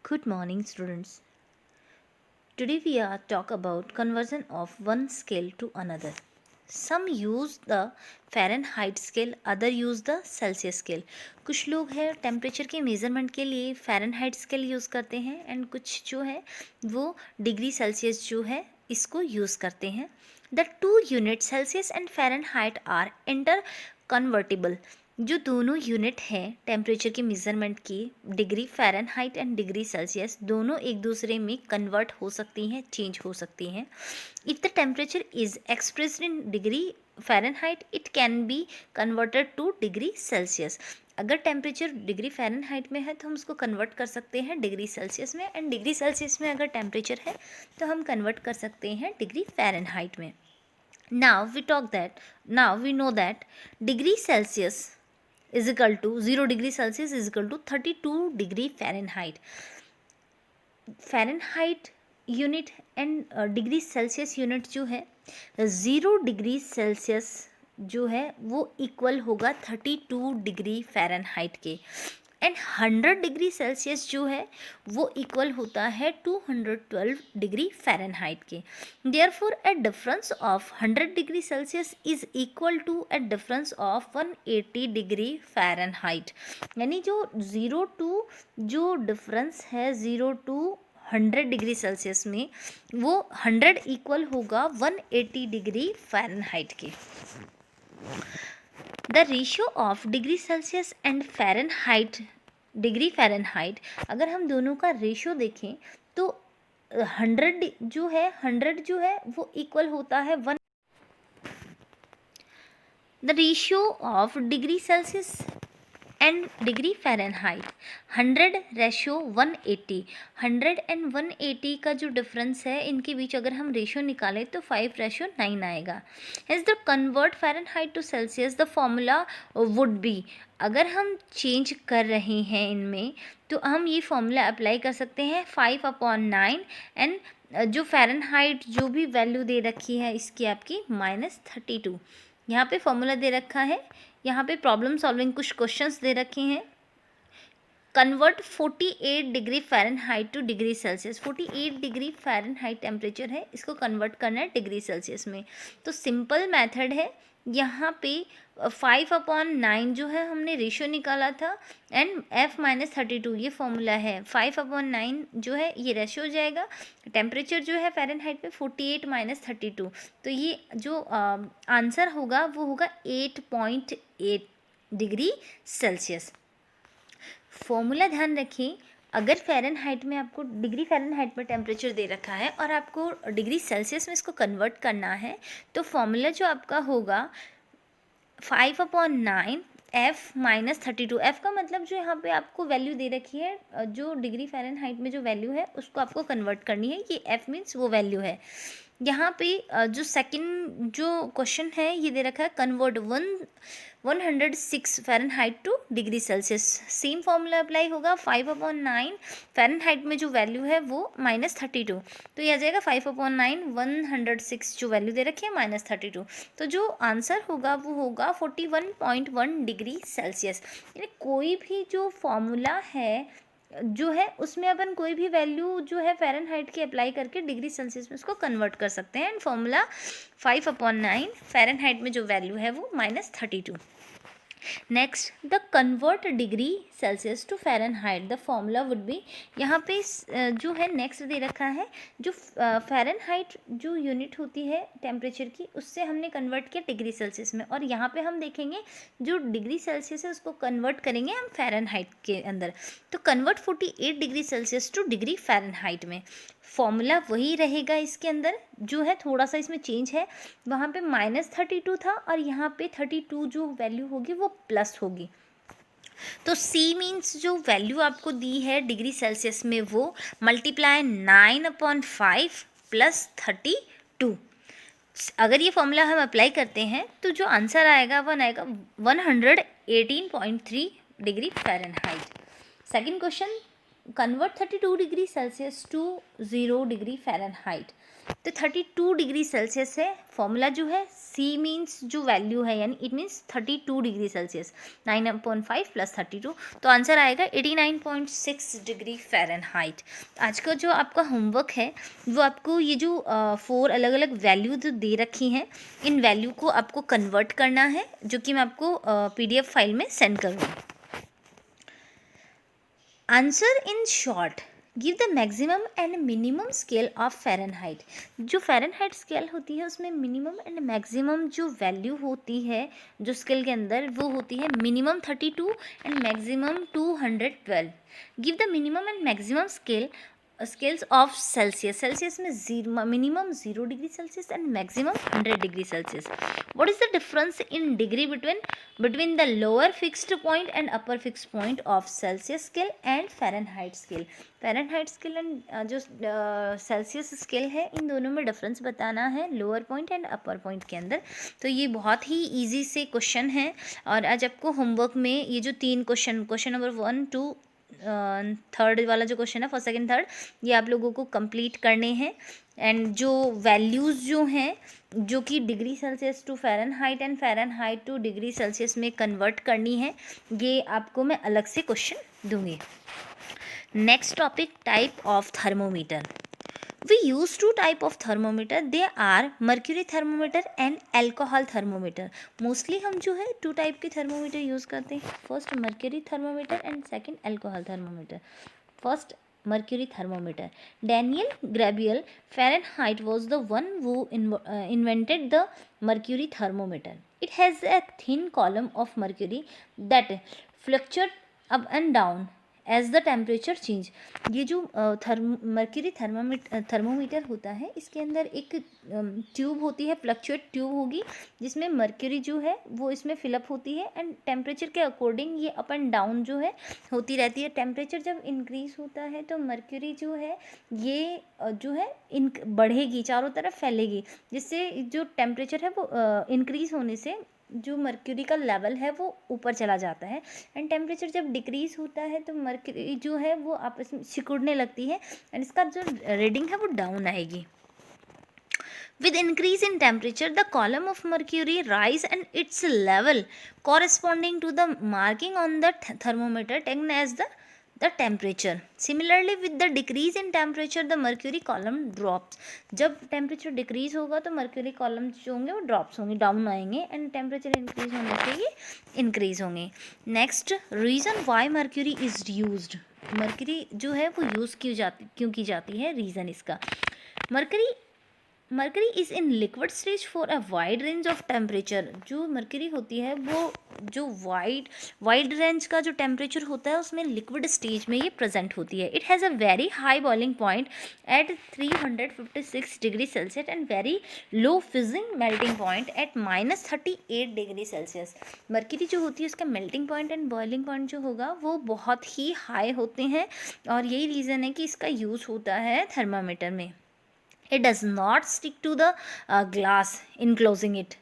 Good morning, students. Today we are talk about conversion of one scale to another. Some use the Fahrenheit scale, other use the Celsius scale. कुछ लोग है temperature के measurement के लिए Fahrenheit scale use करते हैं and कुछ जो है वो डिग्री सेल्सियस जो है इसको यूज़ करते हैं. The two unit Celsius and Fahrenheit are inter convertible. जो दोनों यूनिट हैं टेम्परेचर के मेज़रमेंट की, degree Fahrenheit and degree Celsius, दोनों एक दूसरे में कन्वर्ट हो सकती हैं, चेंज हो सकती हैं. If the temperature is expressed in degree Fahrenheit it can be converted to degree Celsius. अगर टेम्परेचर डिग्री फ़ारेनहाइट में है तो हम उसको कन्वर्ट कर सकते हैं डिग्री सेल्सियस में, एंड डिग्री सेल्सियस में अगर टेम्परेचर है तो हम कन्वर्ट कर सकते हैं डिग्री फ़ारेनहाइट में. Now we know that degree Celsius is equal to 0 degree Celsius is equal to 32 degree Fahrenheit. Fahrenheit unit and degree Celsius unit जो है 0 डिग्री सेल्सियस जो है वो इक्वल होगा 32 डिग्री फ़ारेनहाइट के, एंड 100 डिग्री सेल्सियस जो है वो इक्वल होता है 212 डिग्री फ़ारेनहाइट के. Therefore a difference of 100 degree Celsius is equal to a difference of 180 degree Fahrenheit. यानी जो ज़ीरो टू जो डिफरेंस है 0 टू 100 डिग्री सेल्सियस में, वो 100 इक्वल होगा 180 डिग्री फ़ारेनहाइट के. The ratio of degree Celsius and Fahrenheit degree Fahrenheit, अगर हम दोनों का रेशियो देखें तो 100 जो है वो इक्वल होता है 1. The ratio of degree Celsius and degree Fahrenheit 100 ratio 180. 100 and 180 का जो डिफरेंस है इनके बीच अगर हम रेशियो निकालें तो 5 रेशियो 9 आएगा. As the convert Fahrenheit to Celsius the formula would be, अगर हम चेंज कर रहे हैं इनमें तो हम ये फॉर्मूला अप्लाई कर सकते हैं 5/9, एंड जो फ़ारेनहाइट जो भी वैल्यू दे रखी है इसकी आपकी -32. यहाँ पे फॉर्मूला दे रखा है, यहाँ पे प्रॉब्लम सॉल्विंग कुछ क्वेश्चंस दे रखे हैं. Convert 48 degree Fahrenheit to degree Celsius. 48 degree Fahrenheit temperature है, इसको कन्वर्ट करना है डिग्री सेल्सियस में. तो सिंपल मेथड है. यहाँ पे 5/9 जो है हमने रेशियो निकाला था, एंड F-32 ये फॉर्मूला है. 5/9 जो है ये रेशियो हो जाएगा. टेम्परेचर जो है फ़ारेनहाइट में 48 - 32, तो ये जो आंसर होगा वो होगा 8.8 डिग्री सेल्सियस. फॉर्मूला ध्यान रखें, अगर फ़ारेनहाइट में आपको डिग्री फ़ारेनहाइट में टेम्परेचर दे रखा है और आपको डिग्री सेल्सियस में इसको कन्वर्ट करना है तो फॉर्मूला जो आपका होगा 5/9 F-32. F का मतलब जो यहाँ पे आपको वैल्यू दे रखी है, जो डिग्री फ़ारेनहाइट में जो वैल्यू है उसको आपको कन्वर्ट करनी है. ये F मीन्स वो वैल्यू है. यहाँ पे जो सेकंड जो क्वेश्चन है ये दे रखा है convert 106 Fahrenheit to degree Celsius. Same formula apply होगा. 5/9 फ़ारेनहाइट में जो वैल्यू है वो -32, तो ये आ जाएगा 5/9 106 जो वैल्यू दे रखी है -32. तो जो आंसर होगा वो होगा 41.1 डिग्री सेल्सियस. यानी कोई भी जो फॉर्मूला है जो है उसमें अपन कोई भी वैल्यू जो है फ़ारेनहाइट की अप्लाई करके डिग्री सेल्सियस में उसको कन्वर्ट कर सकते हैं, एंड फॉर्मूला 5/9 फ़ारेनहाइट में जो वैल्यू है वो -32. Next, the convert degree Celsius to Fahrenheit the formula would be, यहाँ पे जो है नेक्स्ट दे रखा है जो फ़ारेनहाइट जो यूनिट होती है टेम्परेचर की उससे हमने कन्वर्ट किया डिग्री सेल्सियस में, और यहाँ पे हम देखेंगे जो डिग्री सेल्सियस है उसको कन्वर्ट करेंगे हम फ़ारेनहाइट के अंदर. तो convert 48 degree Celsius two degree Fahrenheit में फॉर्मूला वही रहेगा. इसके अंदर जो है थोड़ा सा इसमें चेंज है, वहाँ पे -32 था और यहाँ पे 32 जो वैल्यू होगी वो प्लस होगी. तो C मीन्स जो वैल्यू आपको दी है डिग्री सेल्सियस में वो मल्टीप्लाई 9/5 + 32. अगर ये फॉर्मूला हम अप्लाई करते हैं तो जो आंसर आएगा वो आएगा 118.3 degree Fahrenheit. Second question, convert 32 degree Celsius to 0 degree Fahrenheit. तो 32 डिग्री सेल्सियस है फॉर्मूला जो है, C मीन्स जो वैल्यू है यानी it means 32 degree Celsius, 9/5 plus 32, तो आंसर आएगा 89.6 डिग्री फ़ारेनहाइट। आज का जो आपका होमवर्क है वो आपको ये जो 4 अलग अलग वैल्यू जो दे रखी हैं, इन वैल्यू को आपको कन्वर्ट करना है, जो कि मैं आपको PDF फाइल में सेंड करूँगी। Answer in short, give the maximum and minimum scale of Fahrenheit. जो फ़ारेनहाइट स्केल होती है उसमें मिनिमम एंड मैक्सिमम जो वैल्यू होती है जो स्केल के अंदर, वो होती है minimum 32 and maximum 212। Give the minimum and maximum scales of Celsius. Celsius में minimum 0 degree Celsius and maximum 100 degree Celsius. What is the difference in degree between the lower fixed point and upper fixed point of Celsius scale and Fahrenheit scale. Fahrenheit scale and जो Celsius scale है, इन दोनों में difference बताना है lower point and upper point के अंदर। तो ये बहुत ही ईजी से क्वेश्चन है, और आज आपको होमवर्क में ये जो 3 क्वेश्चन नंबर 1 2 थर्ड वाला जो क्वेश्चन है, फर्स्ट सेकंड थर्ड, ये आप लोगों को कंप्लीट करने हैं। एंड जो वैल्यूज़ जो हैं, जो कि degree Celsius to Fahrenheit and Fahrenheit to degree Celsius में कन्वर्ट करनी है, ये आपको मैं अलग से क्वेश्चन दूंगी। Next topic, type of thermometer. We use 2 type of thermometer. They are mercury thermometer and alcohol thermometer. Mostly हम जो है 2 टाइप के थर्मोमीटर यूज़ करते हैं, first mercury thermometer and second alcohol thermometer. First mercury thermometer. Daniel Gabriel Fahrenheit was the one who invented the mercury thermometer. It has a thin column of mercury that fluctuates up and down as the temperature change. ये जो mercury thermometer होता है, इसके अंदर एक tube होती है, fluctuate tube होगी, जिसमें मर्क्यूरी जो है वो इसमें फिलअप होती है, एंड टेम्परेचर के अकॉर्डिंग ये अप एंड डाउन जो है होती रहती है। टेम्परेचर जब इंक्रीज़ होता है तो मर्क्यूरी जो है ये जो है बढ़ेगी, चारों तरफ फैलेगी, जिससे जो टेम्परेचर है वो इंक्रीज़ होने से जो मर्क्यूरी का लेवल है वो ऊपर चला जाता है। एंड टेम्परेचर जब डिक्रीज़ होता है तो मर्क्यूरी जो है वो आपस में सिकुड़ने लगती है, एंड इसका जो रीडिंग है वो डाउन आएगी। With increase in temperature, the column of mercury rise and its level corresponding to the marking on the thermometer taken as the temperature. Similarly, with the decrease in temperature, the mercury column drops. जब temperature decrease होगा तो mercury column जो होंगे वो drops होंगे, down आएंगे, and temperature increase होने से ये इंक्रीज होंगे। Next, reason why mercury is used. Mercury जो है वो यूज़ क्यों की जाती है, रीज़न इसका। Mercury is in liquid stage for a wide range of temperature. जो मर्करी होती है वो जो वाइड रेंज का जो टेम्परेचर होता है उसमें लिक्विड स्टेज में ये प्रेजेंट होती है। It has a very high boiling point at 356 degree Celsius and very low freezing melting point at -38 degree Celsius. Mercury जो होती है उसका melting point and boiling point जो होगा वो बहुत ही हाई होते हैं, और यही रीज़न है कि इसका यूज़ होता है थर्मामीटर में। It does not stick to the glass enclosing it.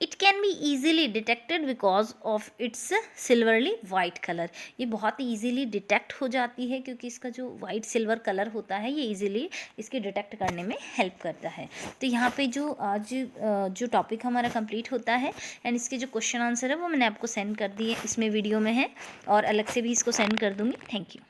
It can be easily detected because of its silverly white color. ये बहुत easily detect हो जाती है क्योंकि इसका जो white silver color होता है ये easily इसके detect करने में help करता है। तो यहाँ पे जो आज जो topic हमारा complete होता है, एंड इसके जो question answer है वो मैंने आपको send कर दिए, इसमें वीडियो में है, और अलग से भी इसको send कर दूँगी। Thank you.